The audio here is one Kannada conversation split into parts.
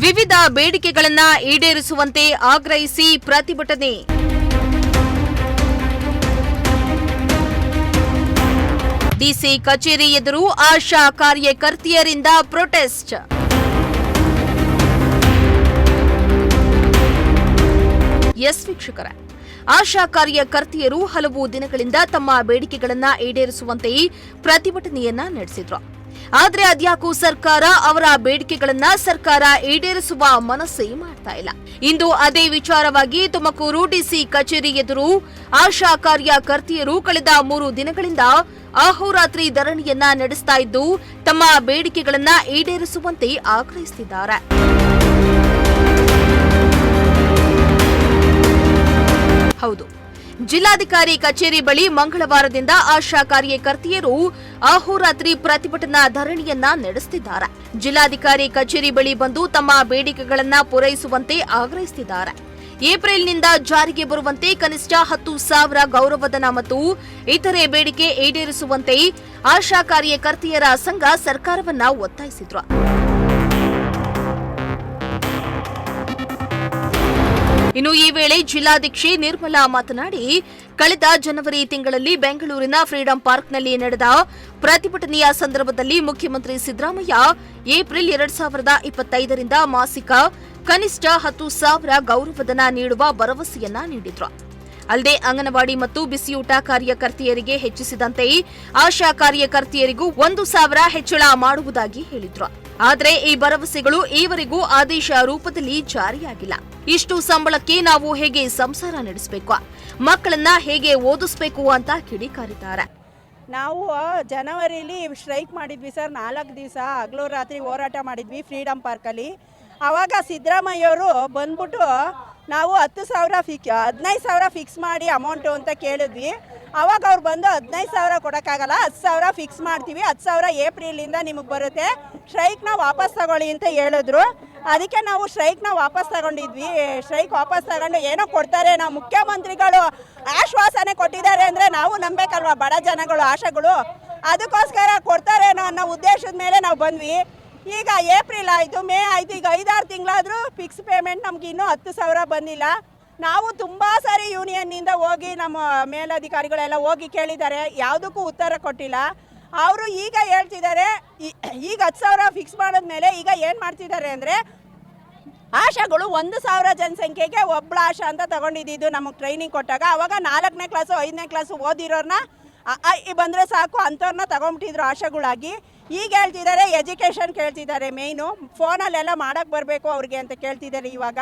ವಿವಿಧ ಬೇಡಿಕೆಗಳನ್ನು ಈಡೇರಿಸುವಂತೆ ಆಗ್ರಹಿಸಿ ಪ್ರತಿಭಟನೆ. ಡಿಸಿ ಕಚೇರಿ ಎದುರು ಆಶಾ ಕಾರ್ಯಕರ್ತೆಯರಿಂದ ಪ್ರೊಟೆಸ್ಟ್. ಎಸ್ ವೀಕ್ಷಕರೇ, ಆಶಾ ಕಾರ್ಯಕರ್ತೆಯರು ಹಲವು ದಿನಗಳಿಂದ ತಮ್ಮ ಬೇಡಿಕೆಗಳನ್ನು ಈಡೇರಿಸುವಂತೆ ಪ್ರತಿಭಟನೆಯನ್ನ ನಡೆಸಿದ್ರು. ಆದರೆ ಅದ್ಯಾಕೂ ಸರ್ಕಾರ ಅವರ ಬೇಡಿಕೆಗಳನ್ನ ಈಡೇರಿಸುವ ಮನಸ್ಸೇ ಮಾಡ್ತಾ ಇಲ್ಲ. ಇಂದು ಅದೇ ವಿಚಾರವಾಗಿ ತುಮಕೂರು ಡಿಸಿ ಕಚೇರಿ ಎದುರು ಆಶಾ ಕಾರ್ಯಕರ್ತೆಯರು ಕಳೆದ 3 ದಿನಗಳಿಂದ ಅಹೋರಾತ್ರಿ ಧರಣಿಯನ್ನ ನಡೆಸ್ತಾ ಇದ್ದು ತಮ್ಮ ಬೇಡಿಕೆಗಳನ್ನ ಈಡೇರಿಸುವಂತೆ ಆಗ್ರಹಿಸುತ್ತಿದ್ದಾರೆ. ಹೌದು, ಜಿಲ್ಲಾಧಿಕಾರಿ ಕಚೇರಿ ಬಳಿ ಮಂಗಳವಾರದಿಂದ ಆಶಾ ಕಾರ್ಯಕರ್ತೆಯರು ಅಹೋರಾತ್ರಿ ಪ್ರತಿಭಟನಾ ಧರಣಿಯನ್ನ ನಡೆಸುತ್ತಿದ್ದಾರೆ. ಜಿಲ್ಲಾಧಿಕಾರಿ ಕಚೇರಿ ಬಳಿ ಬಂದು ತಮ್ಮ ಬೇಡಿಕೆಗಳನ್ನ ಪೂರೈಸುವಂತೆ ಆಗ್ರಹಿಸುತ್ತಿದ್ದಾರೆ. ಏಪ್ರಿಲ್ನಿಂದ ಜಾರಿಗೆ ಬರುವಂತೆ ಕನಿಷ್ಠ 10,000 ಗೌರವಧನ ಮತ್ತು ಇತರೆ ಬೇಡಿಕೆ ಈಡೇರಿಸುವಂತೆ ಆಶಾ ಕಾರ್ಯಕರ್ತೆಯರ ಸಂಘ ಸರ್ಕಾರವನ್ನ ಒತ್ತಾಯಿಸಿದ್ರು. ಇನ್ನು ಈ ವೇಳೆ ಜಿಲ್ಲಾಧ್ಯಕ್ಷೆ ನಿರ್ಮಲಾ ಮಾತನಾಡಿ, ಕಳೆದ ಜನವರಿ ತಿಂಗಳಲ್ಲಿ ಬೆಂಗಳೂರಿನ ಫ್ರೀಡಂ ಪಾರ್ಕ್ನಲ್ಲಿ ನಡೆದ ಪ್ರತಿಭಟನೆಯ ಸಂದರ್ಭದಲ್ಲಿ ಮುಖ್ಯಮಂತ್ರಿ ಸಿದ್ದರಾಮಯ್ಯ ಏಪ್ರಿಲ್ 2025ರಿಂದ ಮಾಸಿಕ ಕನಿಷ್ಠ 10,000 ಗೌರವಧನ ನೀಡುವ ಭರವಸೆಯನ್ನ ನೀಡಿದ್ರು. ಅಲ್ಲದೆ ಅಂಗನವಾಡಿ ಮತ್ತು ಬಿಸಿಯೂಟ ಕಾರ್ಯಕರ್ತೆಯರಿಗೆ ಹೆಚ್ಚಿಸಿದಂತೆ ಆಶಾ ಕಾರ್ಯಕರ್ತೆಯರಿಗೂ 1,000 ಹೆಚ್ಚಳ ಮಾಡುವುದಾಗಿ ಹೇಳಿದ್ರು. ಆದರೆ ಈ ಭರವಸೆಗಳು ಈವರೆಗೂ ಆದೇಶ ರೂಪದಲ್ಲಿ ಜಾರಿಯಾಗಿಲ್ಲ. ಇಷ್ಟು ಸಂಬಳಕ್ಕೆ ನಾವು ಹೇಗೆ ಸಂಸಾರ ನಡೆಸಬೇಕು, ಮಕ್ಕಳನ್ನ ಹೇಗೆ ಓದಿಸಬೇಕು ಅಂತ ಕಿಡಿಕಾರಿದ್ದಾರೆ. ನಾವು ಜನವರಿಲಿ ಸ್ಟ್ರೈಕ್ ಮಾಡಿದ್ವಿ ಸರ್. 4 ದಿವಸ ಹಗಲು ರಾತ್ರಿ ಹೋರಾಟ ಮಾಡಿದ್ವಿ ಫ್ರೀಡಂ ಪಾರ್ಕಲ್ಲಿ. ಆವಾಗ ಸಿದ್ದರಾಮಯ್ಯವರು ಬಂದ್ಬಿಟ್ಟು ನಾವು 15,000 ಫಿಕ್ಸ್ ಮಾಡಿ ಅಮೌಂಟು ಅಂತ ಕೇಳಿದ್ವಿ. ಆವಾಗ ಅವ್ರು ಬಂದು 15,000 ಕೊಡೋಕ್ಕಾಗಲ್ಲ, 10,000 ಫಿಕ್ಸ್ ಮಾಡ್ತೀವಿ, 10,000 ಏಪ್ರಿಲಿಂದ ನಿಮಗೆ ಬರುತ್ತೆ, ಸ್ಟ್ರೈಕ್ನ ವಾಪಸ್ ತಗೊಳ್ಳಿ ಅಂತ ಹೇಳಿದ್ರು. ಅದಕ್ಕೆ ನಾವು ಸ್ಟ್ರೈಕ್ನ ವಾಪಸ್ ತಗೊಂಡಿದ್ವಿ. ಸ್ಟ್ರೈಕ್ ವಾಪಸ್ ತಗೊಂಡು ಏನೋ ಕೊಡ್ತಾರೆ, ನಾವು ಮುಖ್ಯಮಂತ್ರಿಗಳು ಆಶ್ವಾಸನೆ ಕೊಟ್ಟಿದ್ದಾರೆ ಅಂದರೆ ನಾವು ನಂಬೇಕಲ್ವಾ ಬಡ ಜನಗಳು ಆಶೆಗಳು, ಅದಕ್ಕೋಸ್ಕರ ಕೊಡ್ತಾರೇನೋ ಅನ್ನೋ ಉದ್ದೇಶದ ಮೇಲೆ ನಾವು ಬಂದ್ವಿ. ಈಗ ಏಪ್ರಿಲ್ ಆಯಿತು, ಮೇ ಆಯಿತು, ಈಗ 5-6 ತಿಂಗಳಾದರೂ ಫಿಕ್ಸ್ ಪೇಮೆಂಟ್ ನಮ್ಗೆ ಇನ್ನೂ 10,000 ಬಂದಿಲ್ಲ. ನಾವು ತುಂಬ ಸಾರಿ ಯೂನಿಯನ್ನಿಂದ ಹೋಗಿ ನಮ್ಮ ಮೇಲಧಿಕಾರಿಗಳೆಲ್ಲ ಹೋಗಿ ಕೇಳಿದ್ದಾರೆ, ಯಾವುದಕ್ಕೂ ಉತ್ತರ ಕೊಟ್ಟಿಲ್ಲ. ಅವರು ಈಗ ಹೇಳ್ತಿದ್ದಾರೆ, ಈಗ 10,000 ಫಿಕ್ಸ್ ಮಾಡಿದ್ಮೇಲೆ ಈಗ ಏನು ಮಾಡ್ತಿದ್ದಾರೆ ಅಂದರೆ ಆಶಾಗಳು 1,000 ಜನಸಂಖ್ಯೆಗೆ ಒಬ್ಬಳ ಆಶಾ ಅಂತ ತಗೊಂಡಿದ್ದು ನಮಗೆ ಟ್ರೈನಿಂಗ್ ಕೊಟ್ಟಾಗ. ಆವಾಗ 4ನೇ ಕ್ಲಾಸು 5ನೇ ಕ್ಲಾಸು ಓದಿರೋರನ್ನ ಬಂದರೆ ಸಾಕು ಅಂಥವ್ರನ್ನ ತಗೊಂಬಿಟ್ಟಿದ್ರು ಆಶಾಗಳಾಗಿ. ಈಗ ಹೇಳ್ತಿದ್ದಾರೆ ಎಜುಕೇಷನ್ ಕೇಳ್ತಿದ್ದಾರೆ, ಮೇಯ್ನು ಫೋನಲ್ಲೆಲ್ಲ ಮಾಡೋಕ್ಕೆ ಬರಬೇಕು ಅವ್ರಿಗೆ ಅಂತ ಕೇಳ್ತಿದ್ದಾರೆ ಇವಾಗ.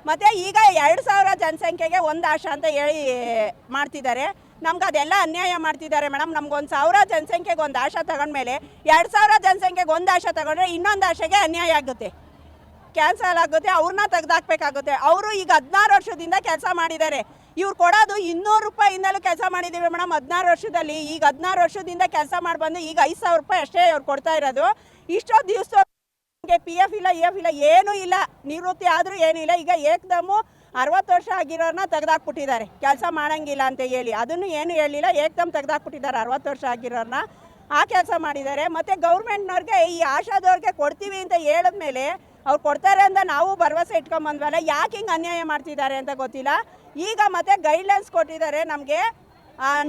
ಮತ್ತು ಈಗ 2,000 ಜನಸಂಖ್ಯೆಗೆ 1 ಆಶಾ ಅಂತ ಹೇಳಿ ಮಾಡ್ತಿದ್ದಾರೆ. ನಮ್ಗೆ ಅದೆಲ್ಲ ಅನ್ಯಾಯ ಮಾಡ್ತಿದ್ದಾರೆ ಮೇಡಮ್. ನಮ್ಗೆ 1,000 ಜನಸಂಖ್ಯೆಗೆ 1 ಆಶಾ ತಗೊಂಡ್ಮೇಲೆ 2,000 ಜನಸಂಖ್ಯೆಗೆ 1 ಆಶಾ ತಗೊಂಡ್ರೆ ಇನ್ನೊಂದು ಆಶೆಗೆ ಅನ್ಯಾಯ ಆಗುತ್ತೆ, ಕ್ಯಾನ್ಸಲ್ ಆಗುತ್ತೆ, ಅವ್ರನ್ನ ತೆಗೆದಾಕ್ಬೇಕಾಗುತ್ತೆ. ಅವರು ಈಗ 16 ವರ್ಷದಿಂದ ಕೆಲಸ ಮಾಡಿದ್ದಾರೆ. ಇವ್ರು ಕೊಡೋದು 200 ರೂಪಾಯಿಂದಲೂ ಕೆಲಸ ಮಾಡಿದ್ದೀವಿ ಮೇಡಮ್ 16 ವರ್ಷದಲ್ಲಿ. ಈಗ 16 ವರ್ಷದಿಂದ ಕೆಲಸ ಮಾಡಿ ಬಂದು ಈಗ 5,000 ರೂಪಾಯಿ ಅಷ್ಟೇ ಅವ್ರು ಕೊಡ್ತಾ ಇರೋದು. ಇಷ್ಟೊಂದು ದಿವಸ PF ಇಲ್ಲ, EF ಇಲ್ಲ, ಏನೂ ಇಲ್ಲ, ನಿವೃತ್ತಿ ಆದರೂ ಏನಿಲ್ಲ. ಈಗ ಏಕದಮ್ಮು 60 ವರ್ಷ ಆಗಿರೋರನ್ನ ತೆಗೆದಾಕ್ಬಿಟ್ಟಿದ್ದಾರೆ, ಕೆಲಸ ಮಾಡೋಂಗಿಲ್ಲ ಅಂತ ಹೇಳಿ. ಅದನ್ನು ಏನು ಹೇಳಿಲ್ಲ, ಏಕದಮ್ ತೆಗೆದಾಕ್ಬಿಟ್ಟಿದ್ದಾರೆ 60 ವರ್ಷ ಆಗಿರೋರನ್ನ. ಆ ಕೆಲಸ ಮಾಡಿದ್ದಾರೆ. ಮತ್ತು ಗೌರ್ಮೆಂಟ್ನವ್ರಿಗೆ ಈ ಆಶಾದವ್ರಿಗೆ ಕೊಡ್ತೀವಿ ಅಂತ ಹೇಳಿದ್ಮೇಲೆ ಅವ್ರು ಕೊಡ್ತಾರೆ ಅಂತ ನಾವು ಭರವಸೆ ಇಟ್ಕೊಂಬಂದ್ವಲ್ಲ, ಯಾಕೆ ಹಿಂಗೆ ಅನ್ಯಾಯ ಮಾಡ್ತಿದ್ದಾರೆ ಅಂತ ಗೊತ್ತಿಲ್ಲ. ಈಗ ಮತ್ತೆ ಗೈಡ್ಲೈನ್ಸ್ ಕೊಟ್ಟಿದ್ದಾರೆ ನಮಗೆ,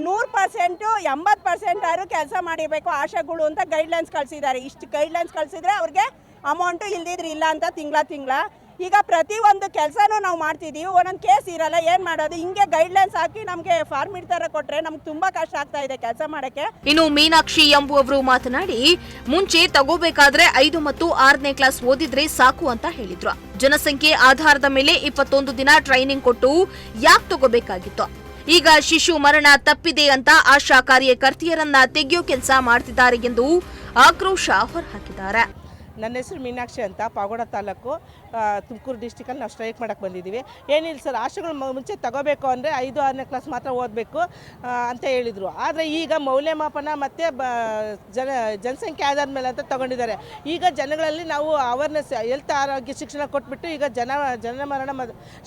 100% 80% ಆದ್ರೂ ಕೆಲಸ ಮಾಡಿರಬೇಕು ಆಶಾಗಳು ಅಂತ ಗೈಡ್ಲೈನ್ಸ್ ಕಳಿಸಿದ್ದಾರೆ. ಇಷ್ಟು ಗೈಡ್ಲೈನ್ಸ್ ಕಳಿಸಿದ್ರೆ ಅವ್ರಿಗೆ ಅಮೌಂಟು ಇಲ್ದಿದ್ರೆ ಇಲ್ಲ ಅಂತ ತಿಂಗಳ ಈಗ ಪ್ರತಿಯೊಂದು ಕೆಲಸನೂ ನಾವು ಮಾಡ್ತಿದ್ದೀವಿ. ಒಂದೊಂದು ಕೇಸ್ ಇರಲ್ಲ, ಏನು ಮಾಡೋದು, ಹಿಂಗೆ ಗೈಡ್ಲೈನ್ಸ್ ಹಾಕಿ ನಮಗೆ ಫಾರ್ಮಿಟ್ ಥರ ಕೊಟ್ಟರೆ ನಮ್ಗೆ ತುಂಬ ಕಷ್ಟ ಆಗ್ತಾ ಇದೆ ಕೆಲಸ ಮಾಡೋಕ್ಕೆ. ಇನ್ನು ಮೀನಾಕ್ಷಿ ಎಂಬುವವರು ಮಾತನಾಡಿ, ಮುಂಚೆ ತಗೋಬೇಕಾದ್ರೆ 5 ಮತ್ತು 6ನೇ ಕ್ಲಾಸ್ ಓದಿದ್ರೆ ಸಾಕು ಅಂತ ಹೇಳಿದ್ರು. ಜನಸಂಖ್ಯೆ ಆಧಾರದ ಮೇಲೆ 21 ದಿನ ಟ್ರೈನಿಂಗ್ ಕೊಟ್ಟು ಯಾಕೆ ತಗೋಬೇಕಾಗಿತ್ತು? ಈಗ ಶಿಶು ಮರಣ ತಪ್ಪಿದೆ ಅಂತ ಆಶಾ ಕಾರ್ಯಕರ್ತೆಯರನ್ನ ತೆಗೆಯೋ ಕೆಲಸ ಮಾಡ್ತಿದ್ದಾರೆ ಎಂದು ಆಕ್ರೋಶ ಹೊರಹಾಕಿದ್ದಾರೆ. ನನ್ನ ಹೆಸರು ಮೀನಾಕ್ಷಿ ಅಂತ, ಪಾವಗಡ ತಾಲೂಕು, ತುಮಕೂರು ಡಿಸ್ಟಿಕಲ್ಲಿ ನಾವು ಸ್ಟ್ರೈಕ್ ಮಾಡೋಕ್ಕೆ ಬಂದಿದ್ದೀವಿ. ಏನಿಲ್ಲ ಸರ್, ಆಶೆಗಳು ಮುಂಚೆ ತಗೋಬೇಕು ಅಂದರೆ 5-6ನೇ ಕ್ಲಾಸ್ ಮಾತ್ರ ಓದಬೇಕು ಅಂತ ಹೇಳಿದರು. ಆದರೆ ಈಗ ಮೌಲ್ಯಮಾಪನ ಮತ್ತು ಜನಸಂಖ್ಯೆ ಆಧಾರದ ಮೇಲೆ ಅಂತ ತಗೊಂಡಿದ್ದಾರೆ. ಈಗ ಜನಗಳಲ್ಲಿ ನಾವು ಅವೇರ್ನೆಸ್, ಹೆಲ್ತ್ ಆರೋಗ್ಯ ಶಿಕ್ಷಣ ಕೊಟ್ಬಿಟ್ಟು ಈಗ ಜನನ ಮರಣ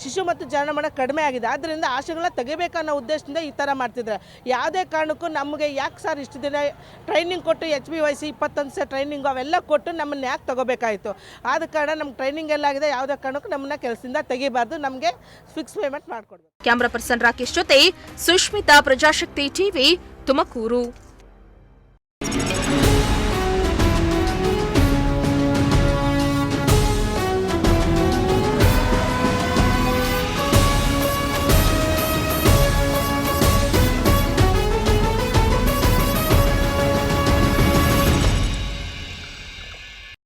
ಶಿಶು ಮತ್ತು ಜನನ ಮರಣ ಕಡಿಮೆ ಆಗಿದೆ. ಆದ್ದರಿಂದ ಆಶೆಗಳನ್ನ ತೆಗಿಬೇಕನ್ನೋ ಉದ್ದೇಶದಿಂದ ಈ ಥರ ಮಾಡ್ತಿದ್ದಾರೆ. ಯಾವುದೇ ಕಾರಣಕ್ಕೂ ನಮಗೆ ಯಾಕೆ ಸರ್ ಇಷ್ಟು ದಿನ ಟ್ರೈನಿಂಗ್ ಕೊಟ್ಟು HBYC 21 ಟ್ರೈನಿಂಗು ಅವೆಲ್ಲ ಕೊಟ್ಟು ನಮ್ಮನ್ನು ಯಾಕೆ ಯಾಕೆ ತಗೋಬೇಕಾಯಿತು? ಆದ ಕಾರಣ ನಮ್ಗೆ ಟ್ರೈನಿಂಗ್ ಎಲ್ಲ ಆಗಿದೆ, ಯಾವುದೇ ಕಾರಣಕ್ಕೂ ನಮ್ಮನ್ನ ಕೆಲಸದಿಂದ ತೆಗಿಬಾರ್ದು, ನಮಗೆ ಫಿಕ್ಸ್ ಪೇಮೆಂಟ್ ಮಾಡಿಕೊಡ್ಬೇಕು. ಕ್ಯಾಮರಾ ಪರ್ಸನ್ ರಾಕೇಶ್ ಜೊತೆ ಸುಷ್ಮಿತಾ, ಪ್ರಜಾಶಕ್ತಿ ಟಿವಿ, ತುಮಕೂರು.